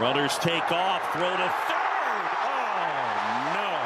Runners take off, throw to third. Oh, no.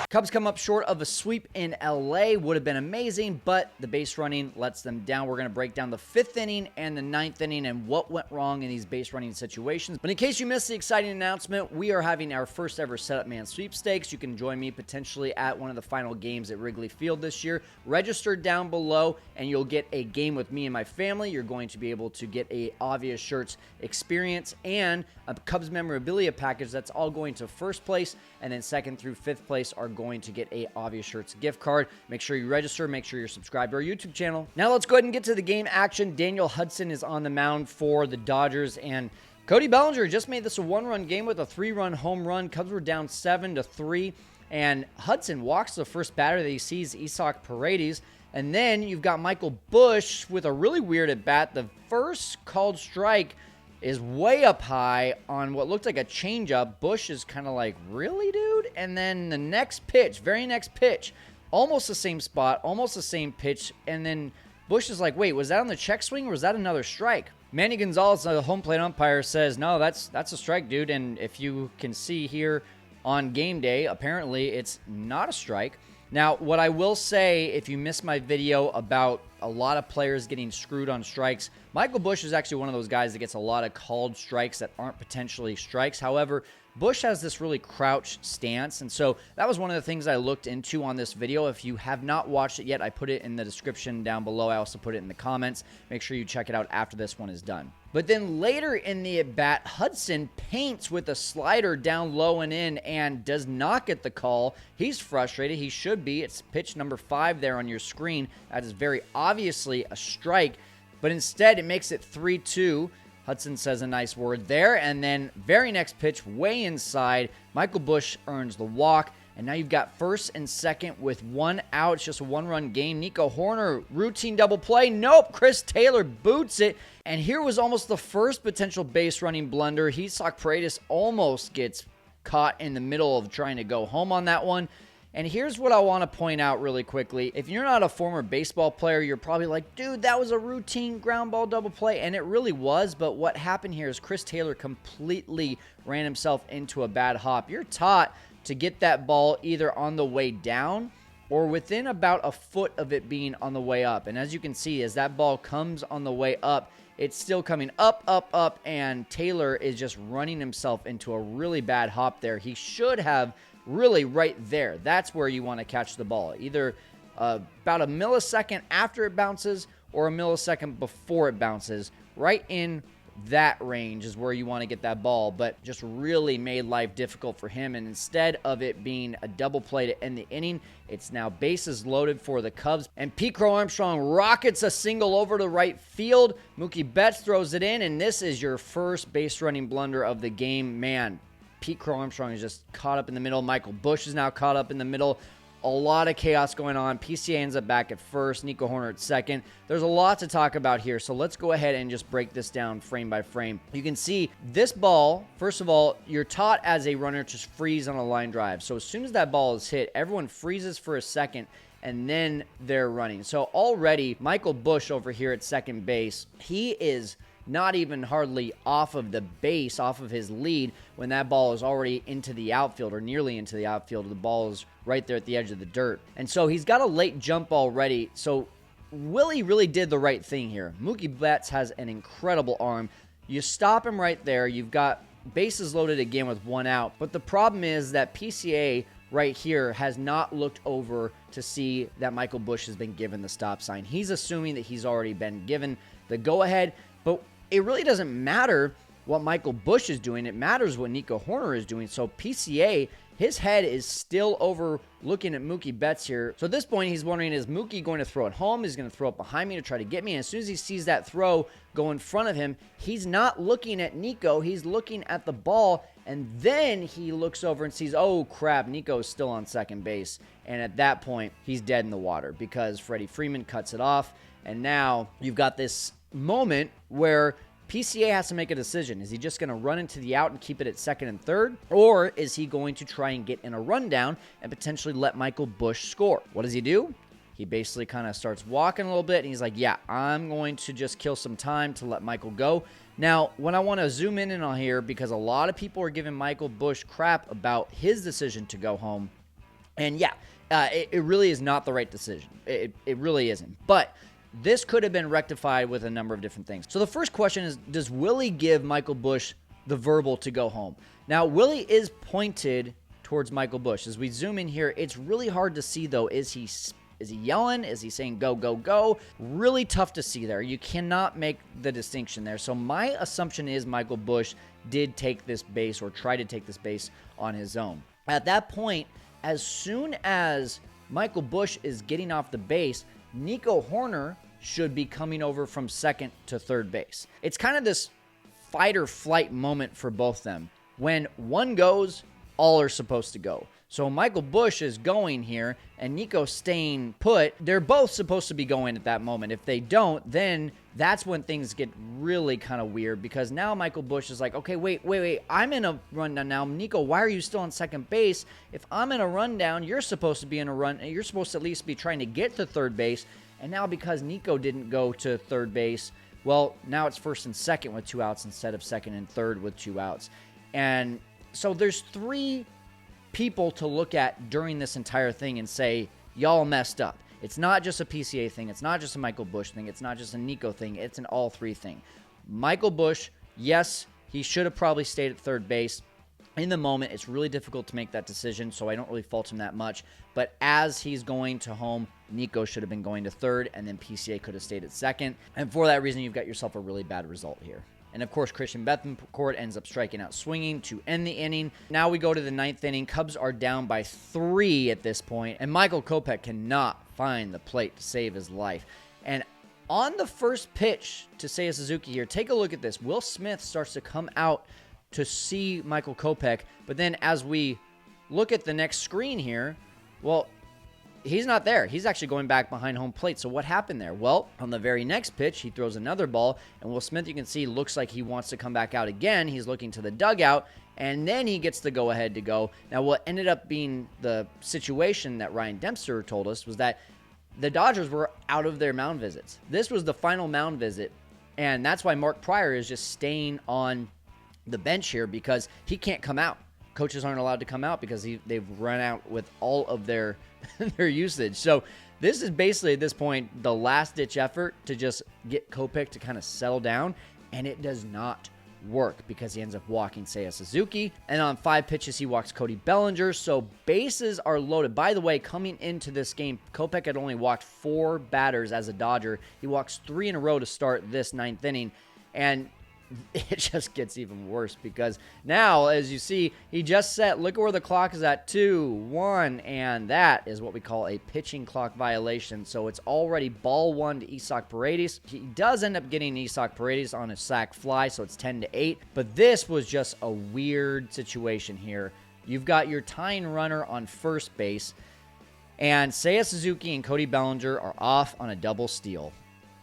Cubs come up short of a sweep in LA. Would have been amazing, but the base running lets them down. We're going to break down the 5th inning and the 9th inning and what went wrong in these base running situations. But in case you missed the exciting announcement, we are having our first ever Setup Man sweepstakes. You can join me potentially at one of the final games at Wrigley Field this year. Register down below and you'll get a game with me and my family. You're going to be able to get a Obvious Shirts experience and a Cubs memorabilia package that's all going to first place, and then 2nd through 5th place are going to get a Obvious Shirts gift card. Make sure you register. Make sure you're subscribed to our YouTube channel. Now let's go ahead and get to the game action. Daniel Hudson is on the mound for the Dodgers, and Cody Bellinger just made this a 1-run game with a 3-run home run. Cubs were down 7-3, and Hudson walks the first batter that he sees, Isaac Paredes. And then you've got Michael Busch with a really weird at-bat. The first called strike is way up high on what looked like a changeup. Busch is kind of like, really, dude? And then the next pitch, very next pitch, almost the same spot, almost the same pitch. And then Busch is like, wait, was that on the check swing or was that another strike? Manny Gonzalez, the home plate umpire, says, no, that's a strike, dude. And if you can see here on game day, apparently it's not a strike. Now, what I will say, if you missed my video about a lot of players getting screwed on strikes, Michael Busch is actually one of those guys that gets a lot of called strikes that aren't potentially strikes. However, Busch has this really crouched stance, and so that was one of the things I looked into on this video. If you have not watched it yet, I put it in the description down below. I also put it in the comments. Make sure you check it out after this one is done. But then later in the at-bat, Hudson paints with a slider down low and in and does not get the call. He's frustrated. He should be. It's pitch number 5 there on your screen. That is very obviously a strike, but instead it makes it 3-2. Hudson says a nice word there, and then very next pitch, way inside, Michael Busch earns the walk, and now you've got 1st and 2nd with 1 out. It's just a 1-run game. Nico Hoerner, routine double play. Nope, Chris Taylor boots it, and here was almost the first potential base running blunder. Isaac Paredes almost gets caught in the middle of trying to go home on that one. And here's what I want to point out really quickly. If you're not a former baseball player, you're probably like, dude, that was a routine ground ball double play. And it really was. But what happened here is Chris Taylor completely ran himself into a bad hop. You're taught to get that ball either on the way down or within about a foot of it being on the way up. And as you can see, as that ball comes on the way up, it's still coming up, up, up. And Taylor is just running himself into a really bad hop there. He should have really right there. That's where you want to catch the ball. Either about a millisecond after it bounces or a millisecond before it bounces. Right in that range is where you want to get that ball, but just really made life difficult for him. And instead of it being a double play to end the inning, it's now bases loaded for the Cubs. And Pete Crow Armstrong rockets a single over to right field. Mookie Betts throws it in, and this is your first base running blunder of the game. Man, Pete Crow Armstrong is just caught up in the middle. Michael Busch is now caught up in the middle. A lot of chaos going on. PCA ends up back at 1st. Nico Hoerner at 2nd. There's a lot to talk about here, so let's go ahead and just break this down frame by frame. You can see this ball, first of all, you're taught as a runner to freeze on a line drive. So as soon as that ball is hit, everyone freezes for a second, and then they're running. So already, Michael Busch over here at second base, he is not even hardly off of the base, off of his lead, when that ball is already into the outfield or nearly into the outfield. The ball is right there at the edge of the dirt. And so he's got a late jump already. So Willie really did the right thing here. Mookie Betts has an incredible arm. You stop him right there. You've got bases loaded again with 1 out. But the problem is that PCA right here has not looked over to see that Michael Busch has been given the stop sign. He's assuming that he's already been given the go-ahead, but it really doesn't matter what Michael Busch is doing. It matters what Nico Hoerner is doing. So PCA, his head is still over looking at Mookie Betts here. So at this point, he's wondering, is Mookie going to throw it home? Is he going to throw it behind me to try to get me? And as soon as he sees that throw go in front of him, he's not looking at Nico. He's looking at the ball. And then he looks over and sees, oh, crap, Nico is still on second base. And at that point, he's dead in the water because Freddie Freeman cuts it off. And now you've got this moment where PCA has to make a decision. Is he just going to run into the out and keep it at 2nd and 3rd? Or is he going to try and get in a rundown and potentially let Michael Busch score? What does he do? He basically kind of starts walking a little bit, and he's like, yeah, I'm going to just kill some time to let Michael go. Now, what I want to zoom in on here, because a lot of people are giving Michael Busch crap about his decision to go home. And yeah, it really is not the right decision. It really isn't. But this could have been rectified with a number of different things. So the first question is, does Willie give Michael Busch the verbal to go home? Now, Willie is pointed towards Michael Busch. As we zoom in here, it's really hard to see, though. Is he yelling? Is he saying go, go, go? Really tough to see there. You cannot make the distinction there. So my assumption is Michael Busch did take this base, or try to take this base on his own. At that point, as soon as Michael Busch is getting off the base, Nico Horner should be coming over from second to third base. It's kind of this fight or flight moment for both them. When one goes, all are supposed to go. So Michael Busch is going here, and Nico's staying put. They're both supposed to be going at that moment. If they don't, then that's when things get really kind of weird, because now Michael Busch is like, okay, wait, I'm in a rundown now. Nico, why are you still on second base? If I'm in a rundown, you're supposed to be in a run. You're supposed to at least be trying to get to third base. And now because Nico didn't go to third base, well, now it's first and second with 2 outs instead of second and third with 2 outs. And so there's 3 people to look at during this entire thing and say, y'all messed up. It's not just a PCA thing. It's not just a Michael Busch thing. It's not just a Nico thing. It's an all 3 thing. Michael Busch, yes, he should have probably stayed at third base. In the moment, it's really difficult to make that decision, so I don't really fault him that much. But as he's going to home, Nico should have been going to third, and then PCA could have stayed at second. And for that reason, you've got yourself a really bad result here. And of course, Christian Bethancourt ends up striking out swinging to end the inning. Now we go to the 9th inning. Cubs are down by 3 at this point, and Michael Kopech cannot find the plate to save his life. And on the first pitch to Seiya Suzuki here, take a look at this. Will Smith starts to come out to see Michael Kopech, but then as we look at the next screen here, well, he's not there. He's actually going back behind home plate. So what happened there? Well, on the very next pitch, he throws another ball, and Will Smith, you can see, looks like he wants to come back out again. He's looking to the dugout, and then he gets the go-ahead to go. Now, what ended up being the situation that Ryan Dempster told us was that the Dodgers were out of their mound visits. This was the final mound visit, and that's why Mark Pryor is just staying on the bench here, because he can't come out. Coaches aren't allowed to come out because they've run out with all of their usage. So this is basically at this point the last-ditch effort to just get Kopech to kind of settle down, and it does not work because he ends up walking Seiya Suzuki, and on 5 pitches he walks Cody Bellinger. So bases are loaded. By the way, coming into this game, Kopech had only walked 4 batters as a Dodger. He walks 3 in a row to start this 9th inning, and it just gets even worse because now, as you see, he just set, look at where the clock is at, 2-1, and that is what we call a pitching clock violation. So it's already ball 1 to Isak Paredes. He does end up getting Isak Paredes on a sac fly, so it's 10-8. But this was just a weird situation here. You've got your tying runner on first base, and Seiya Suzuki and Cody Bellinger are off on a double steal,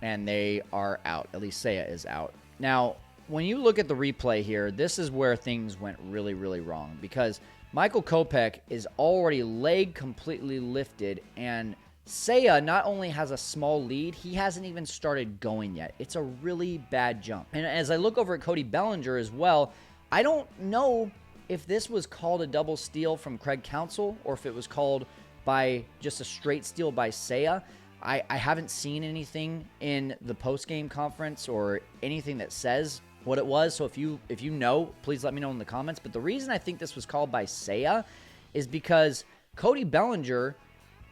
and they are out. At least Seiya is out. Now, when you look at the replay here, this is where things went really, really wrong, because Michael Kopech is already leg completely lifted, and Seiya not only has a small lead, he hasn't even started going yet. It's a really bad jump. And as I look over at Cody Bellinger as well, I don't know if this was called a double steal from Craig Counsell or if it was called by just a straight steal by Seiya. I haven't seen anything in the post-game conference or anything that says what it was. So if you know, please let me know in the comments. But the reason I think this was called by Seiya is because Cody Bellinger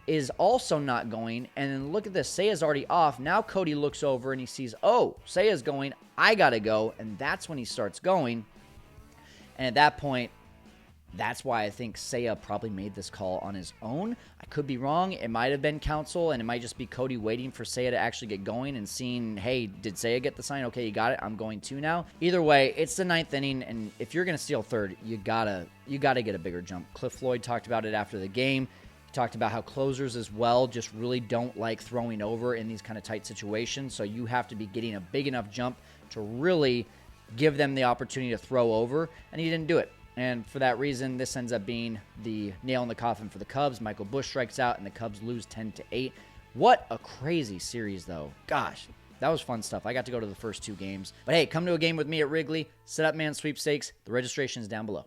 is also not going. And then look at this. Seiya's already off. Now Cody looks over and he sees, oh, Seiya's going. I got to go. And that's when he starts going. And at that point, that's why I think Seiya probably made this call on his own. I could be wrong. It might have been Counsell, and it might just be Cody waiting for Seiya to actually get going and seeing, hey, did Seiya get the sign? Okay, you got it. I'm going too now. Either way, it's the 9th inning, and if you're going to steal third, you gotta get a bigger jump. Cliff Floyd talked about it after the game. He talked about how closers as well just really don't like throwing over in these kind of tight situations, so you have to be getting a big enough jump to really give them the opportunity to throw over, and he didn't do it. And for that reason, this ends up being the nail in the coffin for the Cubs. Michael Busch strikes out, and the Cubs lose 10-8. What a crazy series, though. Gosh, that was fun stuff. I got to go to the first 2 games. But hey, come to a game with me at Wrigley. Set up Man Sweepstakes. The registration is down below.